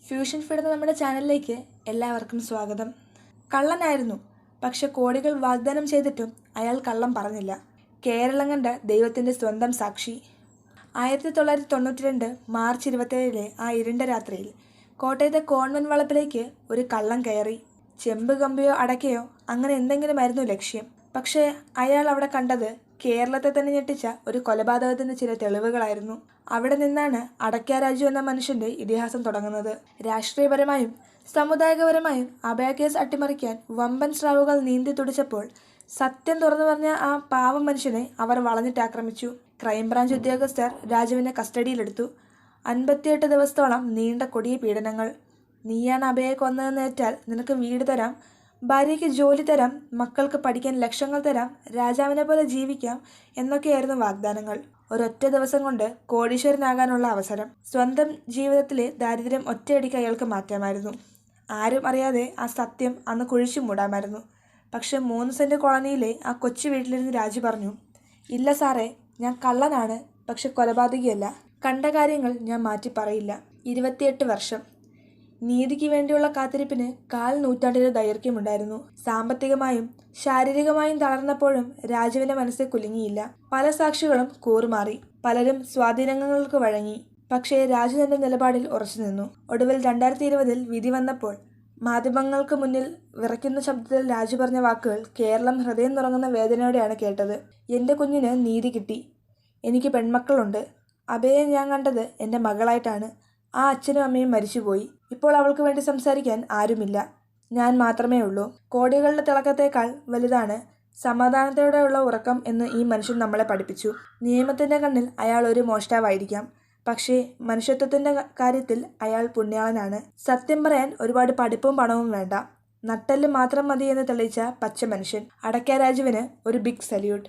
Fusion feed എന്ന നമ്മുടെ ചാനലിലേക്ക് എല്ലാവർക്കും സ്വാഗതം. കള്ളനായിരുന്നു, പക്ഷെ കോടികൾ വാഗ്ദാനം ചെയ്തിട്ടും അയാൾ കള്ളം പറഞ്ഞില്ല. കേരളം കണ്ട ദൈവത്തിൻ്റെ സ്വന്തം സാക്ഷി. 1992 മാർച്ച് 27 ആ ഇരുണ്ട രാത്രിയിൽ കോട്ടയത്തെ കോൺവെന്റ് വളപ്പിലേക്ക് ഒരു കള്ളൻ കയറി. ചെമ്പ് കമ്പിയോ അടക്കയോ അങ്ങനെ എന്തെങ്കിലുമായിരുന്നു ലക്ഷ്യം. പക്ഷേ അയാൾ അവിടെ കണ്ടത് കേരളത്തെ തന്നെ ഞെട്ടിച്ച ഒരു കൊലപാതകത്തിൻ്റെ ചില തെളിവുകളായിരുന്നു. അവിടെ നിന്നാണ് അടയ്ക്ക രാജു എന്ന മനുഷ്യൻ്റെ ഇതിഹാസം തുടങ്ങുന്നത്. രാഷ്ട്രീയപരമായും സമുദായികപരമായും അഭയക്കേസ് അട്ടിമറിക്കാൻ വമ്പൻ സ്രാവുകൾ നീന്തി തുടിച്ചപ്പോൾ സത്യം തുറന്നു പറഞ്ഞ ആ പാവം മനുഷ്യനെ അവർ വളഞ്ഞിട്ടാക്രമിച്ചു. ക്രൈംബ്രാഞ്ച് ഉദ്യോഗസ്ഥർ രാജുവിനെ കസ്റ്റഡിയിലെടുത്തു. 58 ദിവസത്തോളം നീണ്ട കൊടിയ പീഡനങ്ങൾ. നീയാണ് അഭയെ കൊന്നതെന്നേറ്റാൽ നിനക്ക് വീട് തരാം, ഭാര്യയ്ക്ക് ജോലി തരാം, മക്കൾക്ക് പഠിക്കാൻ ലക്ഷങ്ങൾ തരാം, രാജാവിനെ പോലെ ജീവിക്കാം എന്നൊക്കെയായിരുന്നു വാഗ്ദാനങ്ങൾ. ഒരൊറ്റ ദിവസം കൊണ്ട് കോടീശ്വരനാകാനുള്ള അവസരം. സ്വന്തം ജീവിതത്തിലെ ദാരിദ്ര്യം ഒറ്റയടിക്ക് അയാൾക്ക് മാറ്റാമായിരുന്നു. ആരും അറിയാതെ ആ സത്യം അന്ന് കുഴിച്ചു മൂടാമായിരുന്നു. പക്ഷെ 3 സെന്റ് കോളനിയിലെ ആ കൊച്ചു വീട്ടിലിരുന്ന് രാജു പറഞ്ഞു, ഇല്ല സാറേ, ഞാൻ കള്ളനാണ്, പക്ഷെ കൊലപാതകിയല്ല. കണ്ട കാര്യങ്ങൾ ഞാൻ മാറ്റി പറയില്ല. 28 വർഷം നീതിക്ക് വേണ്ടിയുള്ള കാത്തിരിപ്പിന് 1/4 നൂറ്റാണ്ടിന് ദൈർഘ്യമുണ്ടായിരുന്നു. സാമ്പത്തികമായും ശാരീരികമായും തളർന്നപ്പോഴും രാജുവിൻ്റെ മനസ്സിൽ കുലുങ്ങിയില്ല. പല സാക്ഷികളും കൂറുമാറി, പലരും സ്വാധീനങ്ങൾക്ക് വഴങ്ങി. പക്ഷേ രാജു തന്റെ നിലപാടിൽ ഉറച്ചു നിന്നു. ഒടുവിൽ 2020 വിധി വന്നപ്പോൾ മാധ്യമങ്ങൾക്ക് മുന്നിൽ വിറയ്ക്കുന്ന ശബ്ദത്തിൽ രാജു പറഞ്ഞ വാക്കുകൾ കേരളം ഹൃദയം തുറങ്ങുന്ന വേദനയോടെയാണ് കേട്ടത്. എൻ്റെ കുഞ്ഞിന് നീതി കിട്ടി. എനിക്ക് പെൺമക്കളുണ്ട്. അഭയെ ഞാൻ കണ്ടത് എൻ്റെ മകളായിട്ടാണ്. ആ അച്ഛനും അമ്മയും മരിച്ചുപോയി. ഇപ്പോൾ അവൾക്ക് വേണ്ടി സംസാരിക്കാൻ ആരുമില്ല. ഞാൻ മാത്രമേ ഉള്ളൂ. കോടികളുടെ തിളക്കത്തേക്കാൾ വലുതാണ് സമാധാനത്തോടെയുള്ള ഉറക്കം എന്ന് ഈ മനുഷ്യൻ നമ്മളെ പഠിപ്പിച്ചു. നിയമത്തിൻ്റെ കണ്ണിൽ അയാൾ ഒരു മോഷ്ടാവായിരിക്കാം, പക്ഷേ മനുഷ്യത്വത്തിൻ്റെ കാര്യത്തിൽ അയാൾ പുണ്യാളനാണ്. സത്യം പറയാൻ ഒരുപാട് പഠിപ്പും പണവും വേണ്ട, നട്ടെല്ല് മാത്രം മതി എന്ന് തെളിയിച്ച പച്ച മനുഷ്യൻ. അടയ്ക്ക രാജുവിന് ഒരു ബിഗ് സല്യൂട്ട്.